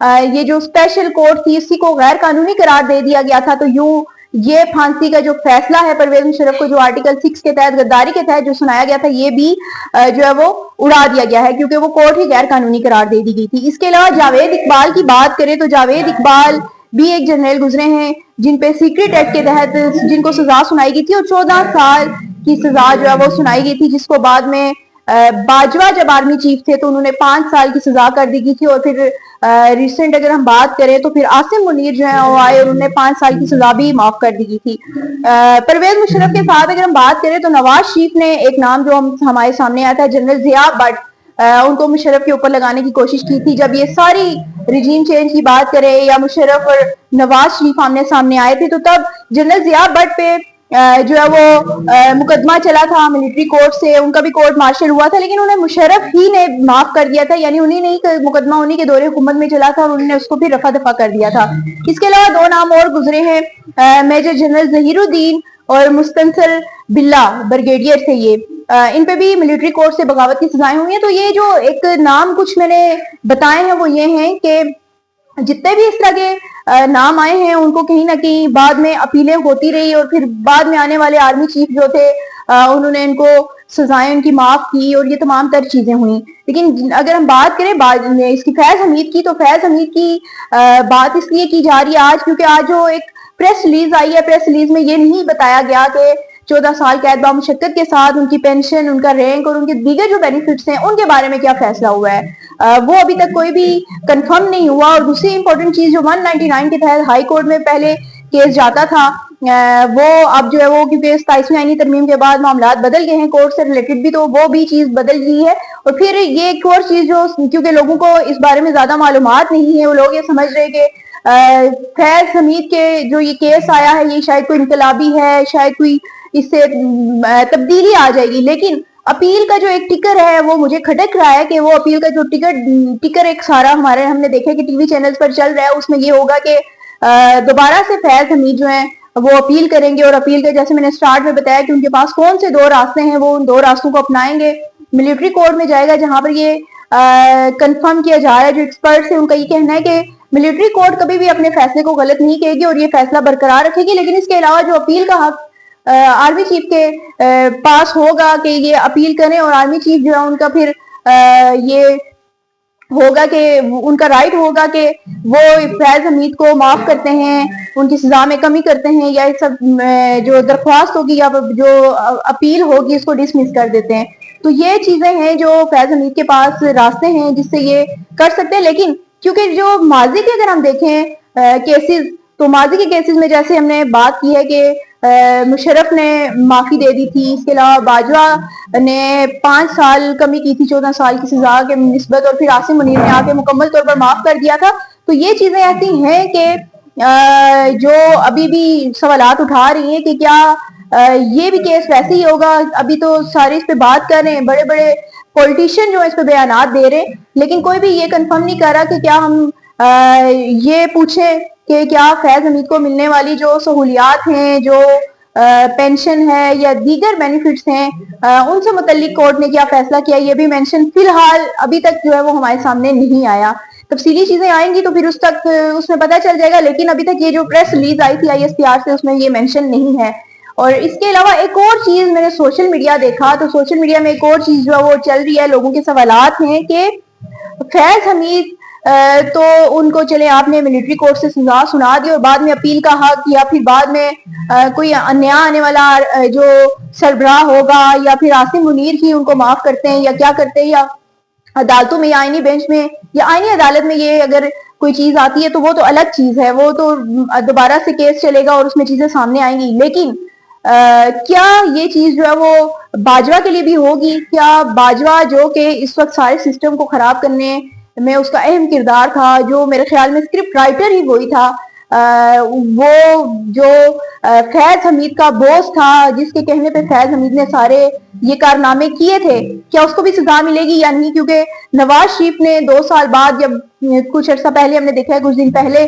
یہ جو special court تھی اسی کو غیر قانونی قرار دے دیا گیا تھا، تو یوں یہ پھانسی کا جو فیصلہ ہے پرویز مشرف کو جو آرٹیکل 6 کے تحت غداری کے تحت جو سنایا گیا تھا، یہ بھی جو ہے وہ اڑا دیا گیا ہے کیونکہ وہ کورٹ ہی غیر قانونی قرار دے دی گئی تھی۔ اس کے علاوہ جاوید اقبال کی بات کریں تو جاوید اقبال بھی ایک جرنیل گزرے ہیں جن پہ سیکریٹ ایکٹ کے تحت جن کو سزا سنائی گئی تھی اور 14 سال کی سزا جو ہے وہ سنائی گئی تھی، جس کو بعد میں باجوہ جب آرمی چیف تھے تو انہوں نے 5 سال کی سزا کر دی گئی تھی، اور پھر ریسنٹ اگر ہم بات کریں تو پھر عاصم منیر جو ہیں وہ آئے اور انہوں نے 5 سال کی سزا بھی معاف کر دی گئی تھی۔ پرویز مشرف کے ساتھ اگر ہم بات کریں تو نواز شریف نے ایک نام جو ہمارے سامنے آیا تھا جنرل ضیاء بٹ، ان کو مشرف کے اوپر لگانے کی کوشش کی تھی۔ جب یہ ساری ریجیم چینج کی بات کریں یا مشرف اور نواز شریف آمنے سامنے آئے تھے تو تب جنرل ضیاء بٹ پہ جو ہے وہ مقدمہ چلا تھا ملٹری کورٹ سے، ان کا بھی کورٹ مارشل ہوا تھا، لیکن انہیں مشرف ہی نے معاف کر دیا تھا، یعنی انہیں نہیں مقدمہ انہیں کے دور حکومت میں چلا تھا اور انہوں نے اس کو بھی رفع دفع کر دیا تھا۔ اس کے علاوہ 2 نام اور گزرے ہیں، میجر جنرل ظہیر الدین اور مستنصر باللہ بریگیڈیئر تھے، یہ ان پہ بھی ملٹری کورٹ سے بغاوت کی سزائیں ہوئی ہیں۔ تو یہ جو ایک نام کچھ میں نے بتائے ہیں وہ یہ ہیں کہ جتنے بھی اس طرح کے نام آئے ہیں ان کو کہیں نہ کہیں بعد میں اپیلیں ہوتی رہی اور پھر بعد میں آنے والے آرمی چیف جو تھے انہوں نے ان کو سزائیں ان کی معاف کی اور یہ تمام تر چیزیں ہوئیں۔ لیکن اگر ہم بات کریں اس کی فیض حمید کی، تو فیض حمید کی بات اس لیے کی جا رہی ہے آج کیونکہ آج جو ایک پریس ریلیز آئی ہے، پریس ریلیز میں یہ نہیں بتایا گیا کہ 14 سال قید بامشقت کے ساتھ ان کی پینشن، ان کا رینک اور ان کے دیگر جو بینیفٹس ہیں ان کے بارے میں کیا فیصلہ ہوا ہے، وہ ابھی تک کوئی بھی کنفرم نہیں ہوا۔ اور دوسری امپورٹنٹ چیز جو 199 کے تحت ہائی کورٹ میں پہلے کیس جاتا تھا، وہ اب جو ہے وہ کیونکہ 27ویں آئینی ترمیم کے بعد معاملات بدل گئے ہیں کورٹ سے ریلیٹڈ بھی، تو وہ بھی چیز بدل گئی ہے۔ اور پھر یہ ایک اور چیز جو کیونکہ لوگوں کو اس بارے میں زیادہ معلومات نہیں ہے، وہ لوگ یہ سمجھ رہے کہ فیض حمید کے جو یہ کیس آیا ہے یہ شاید کوئی انقلابی ہے، شاید کوئی اس سے تبدیلی آ جائے گی، لیکن اپیل کا جو ایک ٹکر ہے وہ مجھے کھٹک رہا ہے کہ وہ اپیل کا جو ٹکر ایک سارا ہم نے دیکھا کہ ٹی وی چینلز پر چل رہا ہے، اس میں یہ ہوگا کہ دوبارہ سے فیض حمید جو ہیں وہ اپیل کریں گے، اور اپیل کے جیسے میں نے سٹارٹ میں بتایا کہ ان کے پاس کون سے 2 راستے ہیں، وہ ان 2 راستوں کو اپنائیں گے۔ ملٹری کورٹ میں جائے گا جہاں پر یہ کنفرم کیا جا رہا ہے، جو ایکسپرٹس ہیں ان کا یہ کہنا ہے کہ ملٹری کورٹ کبھی بھی اپنے فیصلے کو غلط نہیں کہے گی اور یہ فیصلہ برقرار رکھے گی، لیکن اس کے علاوہ جو اپیل کا حق آرمی چیف کے پاس ہوگا کہ یہ اپیل کریں، اور آرمی چیف جو ہے ان کا پھر یہ ہوگا کہ ان کا رائٹ ہوگا کہ وہ فیض حمید کو معاف کرتے ہیں، ان کی سزا میں کمی کرتے ہیں، یا سب جو درخواست ہوگی یا جو اپیل ہوگی اس کو ڈسمس کر دیتے ہیں۔ تو یہ چیزیں ہیں جو فیض حمید کے پاس راستے ہیں جس سے یہ کر سکتے ہیں، لیکن کیونکہ جو ماضی کے اگر ہم دیکھیں کیسز، تو ماضی کے کیسز میں جیسے ہم نے بات کی ہے کہ مشرف نے معافی دے دی تھی، اس کے علاوہ باجوہ نے 5 سال کمی کی تھی 14 سال کی سزا کے نسبت، اور پھر عاصم منیر نے آ کے مکمل طور پر معاف کر دیا تھا۔ تو یہ چیزیں ایسی ہیں کہ جو ابھی بھی سوالات اٹھا رہی ہیں کہ کیا یہ بھی کیس ویسے ہی ہوگا۔ ابھی تو سارے اس پہ بات کر رہے ہیں، بڑے بڑے پولیٹیشین جو اس پہ بیانات دے رہے، لیکن کوئی بھی یہ کنفرم نہیں کر رہا کہ کیا ہم یہ پوچھیں کہ کیا فیض حمید کو ملنے والی جو سہولیات ہیں، جو پینشن ہے یا دیگر بینیفٹس ہیں، ان سے متعلق کورٹ نے کیا فیصلہ کیا، یہ بھی مینشن فی الحال ابھی تک جو ہے وہ ہمارے سامنے نہیں آیا۔ تفصیلی چیزیں آئیں گی تو پھر اس میں پتہ چل جائے گا، لیکن ابھی تک یہ جو پریس ریلیز آئی تھی ISPR سے اس میں یہ مینشن نہیں ہے۔ اور اس کے علاوہ ایک اور چیز میں نے سوشل میڈیا دیکھا، تو سوشل میڈیا میں ایک اور چیز جو ہے وہ چل رہی ہے، لوگوں کے سوالات ہیں کہ فیض حمید تو ان کو چلے آپ نے ملٹری کورٹ سے سزا سنا دی اور بعد میں اپیل کا حق، یا پھر بعد میں کوئی نیا آنے والا جو سربراہ ہوگا یا پھر عاصم منیر ہی ان کو معاف کرتے ہیں یا کیا کرتے ہیں، یا عدالتوں میں یا آئینی بینچ میں یا آئینی عدالت میں یہ اگر کوئی چیز آتی ہے تو وہ تو الگ چیز ہے، وہ تو دوبارہ سے کیس چلے گا اور اس میں چیزیں سامنے آئیں گی۔ لیکن کیا یہ چیز جو ہے وہ باجوہ کے لیے بھی ہوگی؟ کیا باجوہ جو کہ اس وقت سارے سسٹم کو خراب کرنے میں اس کا اہم کردار تھا، جو میرے خیال میں اسکرپٹ رائٹر ہی وہی تھا، وہ جو فیض حمید کا بوس تھا، جس کے کہنے پہ فیض حمید نے سارے یہ کارنامے کیے تھے، کیا اس کو بھی سزا ملے گی یا نہیں؟ کیونکہ نواز شریف نے 2 سال بعد جب کچھ عرصہ پہلے ہم نے دیکھا ہے، کچھ دن پہلے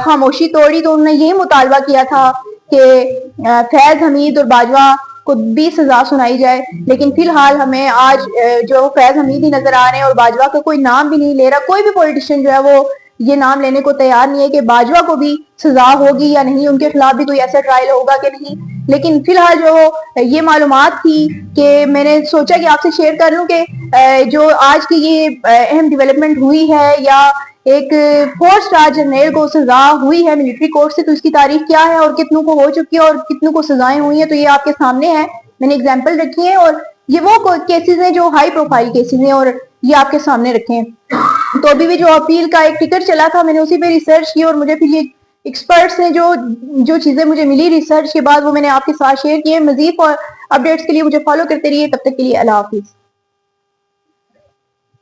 خاموشی توڑی تو انہوں نے یہی مطالبہ کیا تھا کہ فیض حمید اور باجوہ کو بھی سزا سنائی جائے، لیکن فی الحال ہمیں آج جو فیض حمید ہی نظر آ رہے ہیں اور باجوہ کا کوئی نام بھی نہیں لے رہا، کوئی بھی پولیٹیشین جو ہے وہ یہ نام لینے کو تیار نہیں ہے کہ باجوہ کو بھی سزا ہوگی یا نہیں, ان کے خلاف بھی کوئی ایسا ٹرائل ہوگا کہ نہیں. لیکن فی الحال جو یہ معلومات تھی کہ میں نے سوچا کہ آپ سے شیئر کر لوں کہ جو آج کی یہ اہم ڈیولپمنٹ ہوئی ہے, یا ایک 4 اسٹار جرنیل کو سزا ہوئی ہے ملٹری کورٹ سے, تو اس کی تاریخ کیا ہے اور کتنوں کو ہو چکی ہے اور کتنوں کو سزائیں ہوئی ہیں. تو یہ آپ کے سامنے ہے, میں نے اگزامپل رکھی ہے, اور یہ وہ کیسز ہیں جو ہائی پروفائل کیسز ہیں, اور یہ آپ کے سامنے رکھے ہیں. تو ابھی بھی جو اپیل کا ایک ٹکٹ چلا تھا, میں نے اسی پہ ریسرچ کی, اور مجھے پھر یہ ایکسپرٹس نے جو چیزیں مجھے ملی ریسرچ کے بعد وہ میں نے آپ کے ساتھ شیئر کی ہے. مزید اور اپڈیٹس کے لیے مجھے فالو کرتے رہیے. تب تک کے لیے اللہ حافظ.